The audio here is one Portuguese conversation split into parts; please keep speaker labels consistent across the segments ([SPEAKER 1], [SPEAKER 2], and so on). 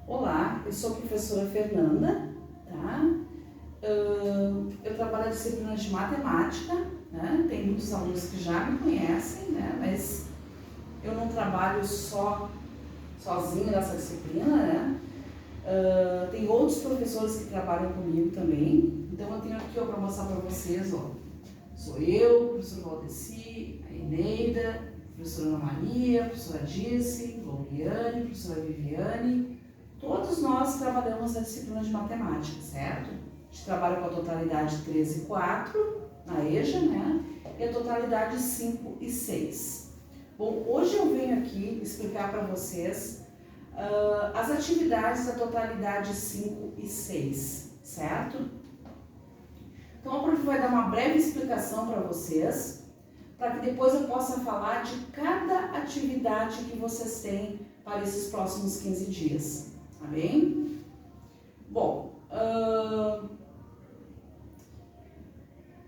[SPEAKER 1] Olá, eu sou a professora Fernanda, tá? Eu trabalho a disciplina de matemática, né? Tem muitos alunos que já me conhecem, né? Mas eu não trabalho sozinho nessa disciplina, né? Tem outros professores que trabalham comigo também, então eu tenho aqui para mostrar para vocês, ó. Sou eu, professor Valdeci, a Eneida, a professora Ana Maria, a professora Dirce, Louliane, a professora Viviane. Todos nós trabalhamos na disciplina de matemática, certo? A gente trabalha com a totalidade 3 e 4 na EJA, né? E a totalidade 5 e 6. Bom, hoje eu venho aqui explicar para vocês as atividades da totalidade 5 e 6, certo? Então a prof vai dar uma breve explicação para vocês, para que depois eu possa falar de cada atividade que vocês têm para esses próximos 15 dias, tá bem? Bom,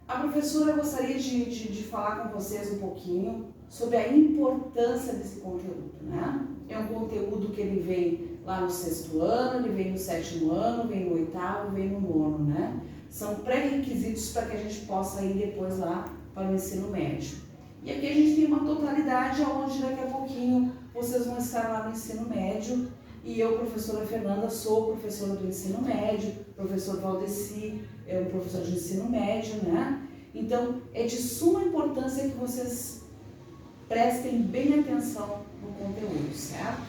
[SPEAKER 1] a professora gostaria de falar com vocês um pouquinho sobre a importância desse conteúdo, né? É um conteúdo que ele vem lá no 6º ano, ele vem no 7º ano, vem no 8º, vem no 9º, né? São pré-requisitos para que a gente possa ir depois lá para o ensino médio. E aqui a gente tem uma totalidade onde daqui a pouquinho vocês vão estar lá no ensino médio e eu, professora Fernanda, sou professora do ensino médio, professor Valdeci é um professor de ensino médio, né? Então é de suma importância que vocês prestem bem atenção no conteúdo, certo?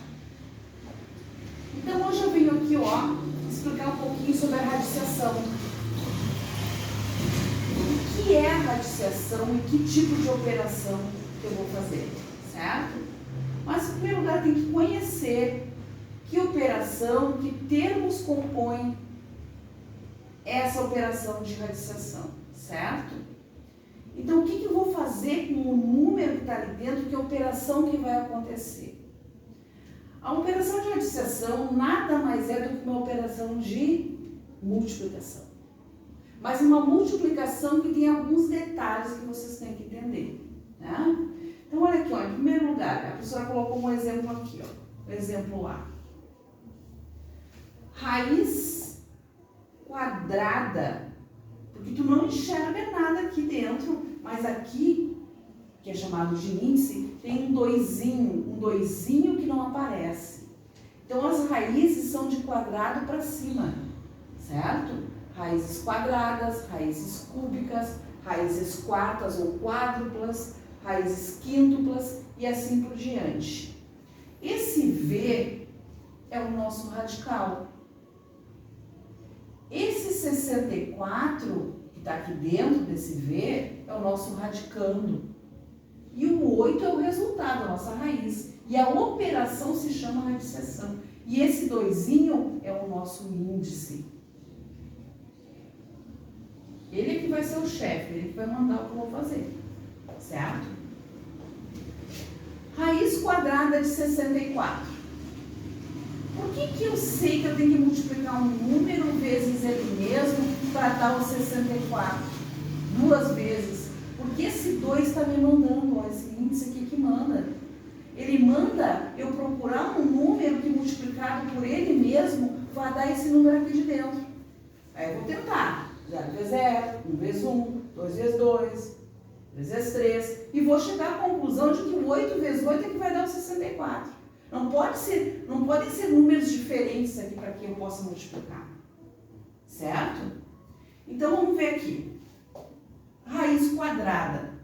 [SPEAKER 1] Então hoje eu venho aqui, ó, explicar um pouquinho sobre a radiciação. O que é a radiciação e que tipo de operação que eu vou fazer, certo? Mas em primeiro lugar tem que conhecer que operação, que termos compõem essa operação de radiciação, certo? Então o que eu vou fazer com o número que está ali dentro, que operação que vai acontecer? A operação de radiciação nada mais é do que uma operação de multiplicação. Mas uma multiplicação que tem alguns detalhes que vocês têm que entender, né? Então, olha aqui, ó, em primeiro lugar, a professora colocou um exemplo aqui, ó, o exemplo A. Raiz quadrada, porque tu não enxerga nada aqui dentro, mas aqui, que é chamado de índice, tem um doisinho que não aparece. Então, as raízes são de quadrado para cima, certo? Raízes quadradas, raízes cúbicas, raízes quartas ou quádruplas, raízes quíntuplas e assim por diante. Esse V é o nosso radical. Esse 64, que está aqui dentro desse V, é o nosso radicando. E o 8 é o resultado, a nossa raiz. E a operação se chama radiciação. E esse doisinho é o nosso índice. Ele é que vai ser o chefe, ele que vai mandar o que eu vou fazer, certo? Raiz quadrada de 64. Por que eu sei que eu tenho que multiplicar um número vezes ele mesmo para dar o 64? 2 vezes. Porque esse 2 está me mandando, ó, esse índice aqui que manda. Ele manda eu procurar um número que multiplicado por ele mesmo vai dar esse número aqui de dentro. Aí eu vou tentar. 0 vezes 0, 1 vezes 1, 2 vezes 2, 3 vezes 3. E vou chegar à conclusão de que o 8 vezes 8 é que vai dar o 64. Não podem ser números diferentes aqui para que eu possa multiplicar. Certo? Então vamos ver aqui. Raiz quadrada.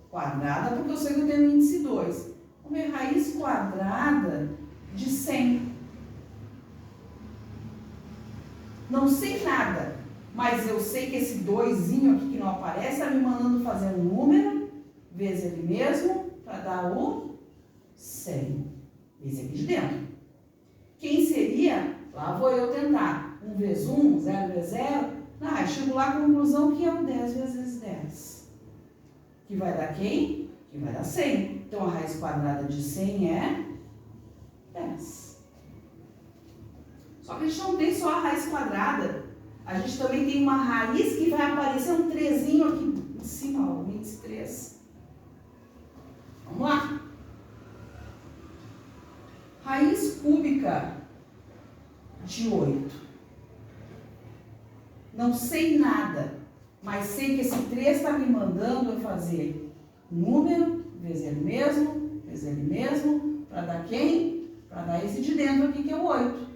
[SPEAKER 1] Quadrada porque eu sei que eu tenho índice 2. Vamos ver raiz quadrada de 100. Não sei nada. Mas eu sei que esse doisinho aqui que não aparece está me mandando fazer um número vezes ele mesmo para dar o 100. Esse aqui de dentro. Quem seria? Lá vou eu tentar. 1 vezes 1, 0 vezes 0. Eu chego lá à conclusão que é o 10 vezes 10. Que vai dar quem? Que vai dar 100. Então a raiz quadrada de 100 é 10. Só que a gente não tem só a raiz quadrada. A gente também tem uma raiz que vai aparecer um 3zinho aqui em cima, ó, o índice 3. Vamos lá. Raiz cúbica de 8. Não sei nada, mas sei que esse 3 está me mandando eu fazer número, vezes ele mesmo, para dar quem? Para dar esse de dentro aqui, que é o 8.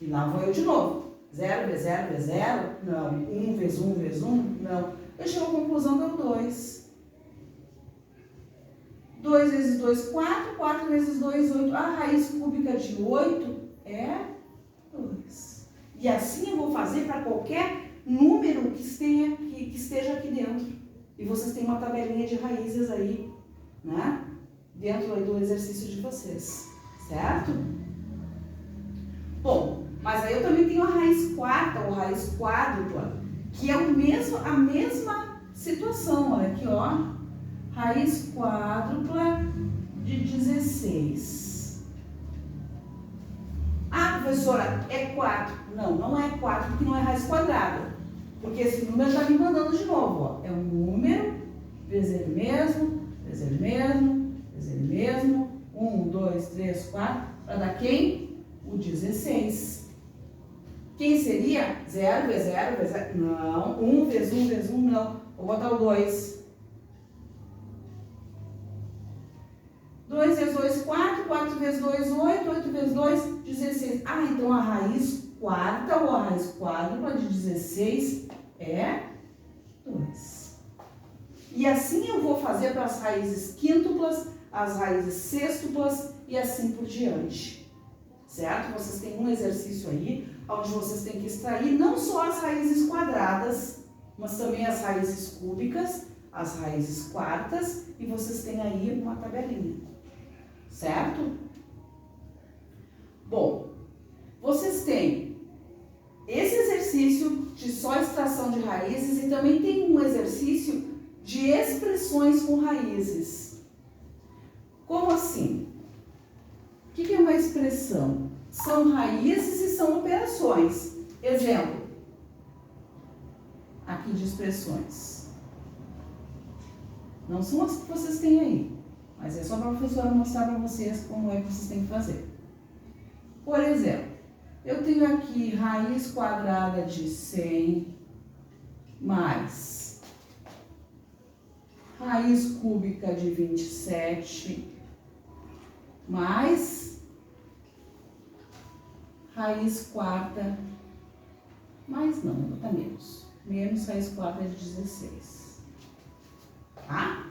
[SPEAKER 1] E lá vou eu de novo. 0 vezes 0 vezes 0? Não. 1 vezes 1 vezes 1? Não. Eu chego à conclusão, deu 2. 2 vezes 2, 4. 4 vezes 2, 8. A raiz cúbica de 8 é 2. E assim eu vou fazer para qualquer número que esteja aqui dentro. E vocês têm uma tabelinha de raízes aí, né? Dentro aí do exercício de vocês, certo? Bom, mas aí eu também tenho a raiz quarta ou raiz quádrupla, que é a mesma situação. Olha aqui, ó. Raiz quádrupla de 16. Ah, professora, é 4. Não, não é 4, porque não é raiz quadrada. Porque esse número está me mandando de novo, ó. É um número, vezes ele mesmo, vezes ele mesmo, vezes ele mesmo. 1, 2, 3, 4. Para dar quem? O 16. Quem seria? 0 vezes 0 vezes 0. Não. 1 vezes 1 vezes 1, não. Vou botar o 2. 2 vezes 2, 4. 4 vezes 2, 8. 8 vezes 2, 16. Ah, então a raiz quarta ou a raiz quádrupla de 16 é 2. E assim eu vou fazer para as raízes quíntuplas, as raízes sextuplas e assim por diante. Certo? Vocês têm um exercício aí, onde vocês têm que extrair não só as raízes quadradas, mas também as raízes cúbicas, as raízes quartas, e vocês têm aí uma tabelinha. Certo? Bom, vocês têm esse exercício de só extração de raízes e também tem um exercício de expressões com raízes. Como assim? O que é uma expressão? São raízes e são operações. Exemplo, aqui de expressões. Não são as que vocês têm aí, mas é só para a professora mostrar para vocês como é que vocês têm que fazer. Por exemplo, eu tenho aqui raiz quadrada de 100 mais raiz cúbica de 27 mais raiz quarta, mais não, vou botar menos. Menos raiz quarta de 16. Tá?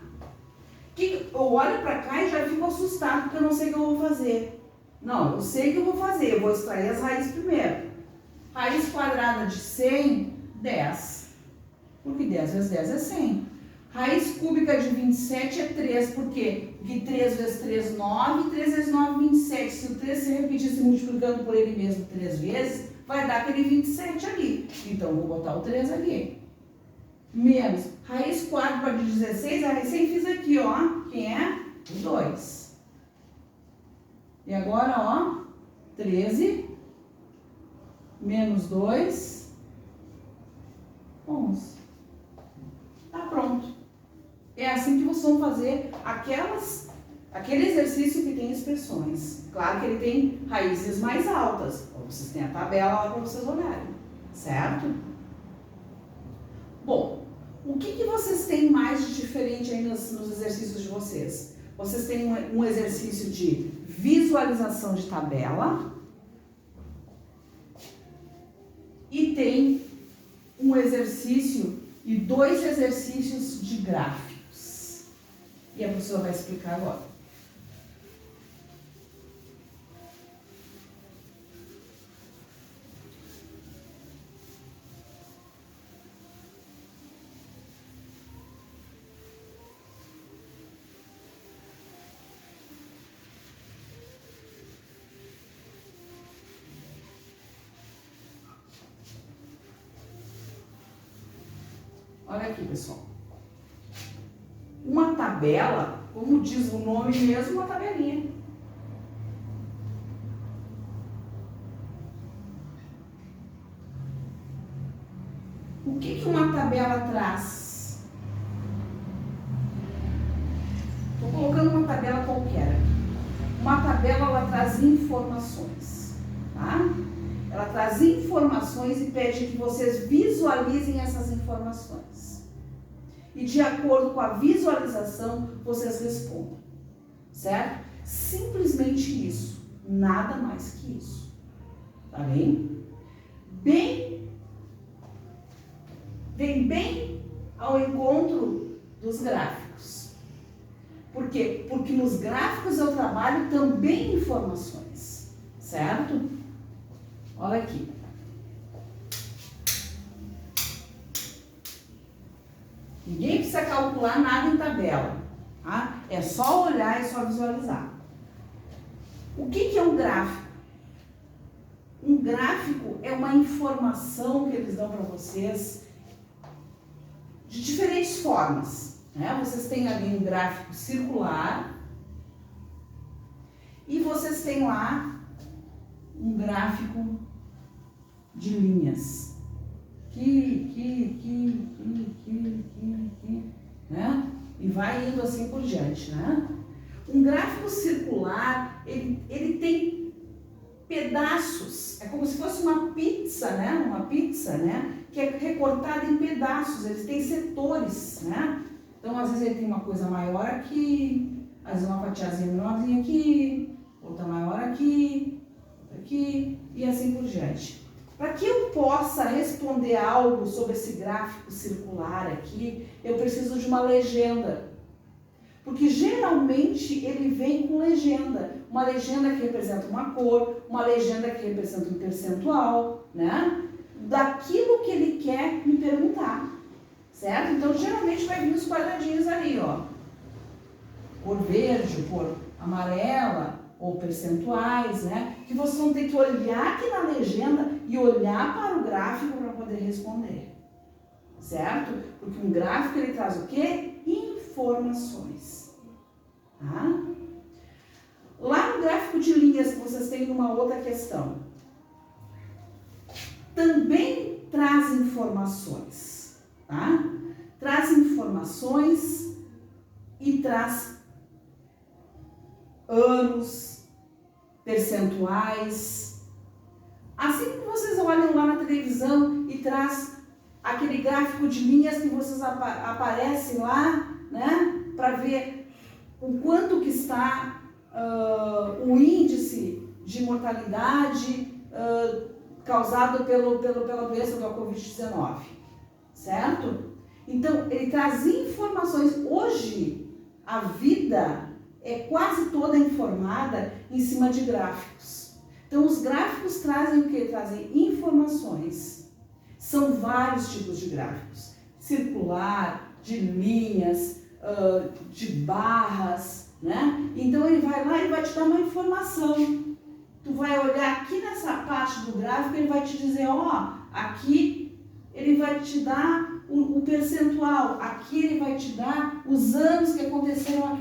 [SPEAKER 1] Eu olho para cá e já fico assustado porque eu não sei o que eu vou fazer. Não, eu sei o que eu vou fazer. Eu vou extrair as raízes primeiro. Raiz quadrada de 100, 10. Porque 10 vezes 10 é 100. Raiz cúbica de 27 é 3. Por quê? Porque 3 vezes 3, 9. 3 vezes 9, 27. Se o 3 se repetir se multiplicando por ele mesmo 3 vezes, vai dar aquele 27 ali. Então, eu vou botar o 3 ali. Menos. Raiz quádrupla de 16, a recém fiz aqui, ó. Quem é? O 2. E agora, ó, 13 menos 2, 11. Tá pronto. É assim que vocês vão fazer aquele exercício que tem expressões. Claro que ele tem raízes mais altas. Vocês têm a tabela lá para vocês olharem, certo? Bom, o que vocês têm mais de diferente aí nos exercícios de vocês? Vocês têm um exercício de visualização de tabela e tem um exercício e 2 exercícios de gráficos. E a professora vai explicar agora. Olha aqui, pessoal. Uma tabela, como diz o nome mesmo, uma tabelinha. O que uma tabela traz? Estou colocando uma tabela qualquer. Uma tabela, ela traz informações, tá? Ela traz informações e pede que vocês visualizem essas informações. E de acordo com a visualização, vocês respondem. Certo? Simplesmente isso. Nada mais que isso. Tá bem? Vem bem ao encontro dos gráficos. Por quê? Porque nos gráficos eu trabalho também informações. Certo? Olha aqui. Ninguém precisa calcular nada em tabela. Tá? É só olhar e só visualizar. O que é um gráfico? Um gráfico é uma informação que eles dão para vocês de diferentes formas. Né? Vocês têm ali um gráfico circular e vocês têm lá um gráfico de linhas. Né? E vai indo assim por diante, né? Um gráfico circular, ele tem pedaços, é como se fosse uma pizza, né? Uma pizza, né? Que é recortada em pedaços, eles têm setores, né? Então, às vezes ele tem uma coisa maior aqui, às vezes uma fatiazinha menorzinha aqui, outra maior aqui, outra aqui, e assim por diante. Para que eu possa responder algo sobre esse gráfico circular aqui, eu preciso de uma legenda. Porque geralmente ele vem com legenda. Uma legenda que representa uma cor, uma legenda que representa um percentual, né? Daquilo que ele quer me perguntar. Certo? Então, geralmente vai vir os quadradinhos ali, ó. Cor verde, cor amarela, ou percentuais, né? Que vocês vão ter que olhar aqui na legenda e olhar para o gráfico para poder responder. Certo? Porque um gráfico ele traz o quê? Informações. Tá? Lá no gráfico de linhas que vocês têm uma outra questão, também traz informações. Tá? Traz informações e traz anos, percentuais. Assim que vocês olham lá na televisão e traz aquele gráfico de linhas que vocês aparecem lá, né, para ver o quanto que está o índice de mortalidade causado pela doença da Covid-19, certo? Então, ele traz informações. Hoje, a vida é quase toda informada em cima de gráficos. Então, os gráficos trazem o quê? Trazem informações. São vários tipos de gráficos. Circular, de linhas, de barras, né? Então, ele vai lá e vai te dar uma informação. Tu vai olhar aqui nessa parte do gráfico, ele vai te dizer, ó, aqui ele vai te dar o percentual, aqui ele vai te dar os anos que aconteceram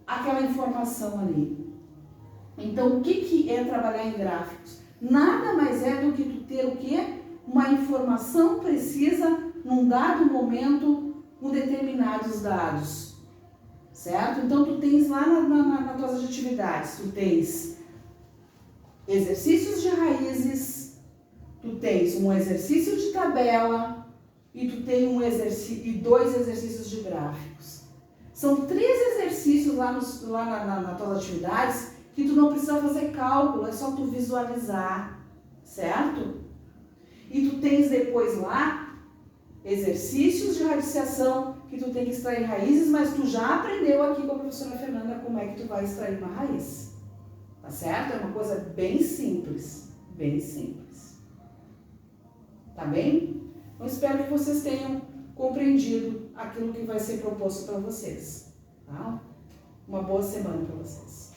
[SPEAKER 1] aquela informação ali. Então, o que é trabalhar em gráficos? Nada mais é do que tu ter o quê? Uma informação precisa num dado momento com determinados dados, certo? Então, tu tens lá nas tuas atividades, tu tens exercícios de raízes, tu tens um exercício de tabela e tu tem dois exercícios de gráficos. São 3 exercícios lá nas tuas atividades que tu não precisa fazer cálculo, é só tu visualizar, certo? E tu tens depois lá exercícios de radiciação que tu tem que extrair raízes, mas tu já aprendeu aqui com a professora Fernanda como é que tu vai extrair uma raiz. Tá certo? É uma coisa bem simples, bem simples. Tá bem? Então, espero que vocês tenham compreendido aquilo que vai ser proposto para vocês. Tá? Uma boa semana para vocês.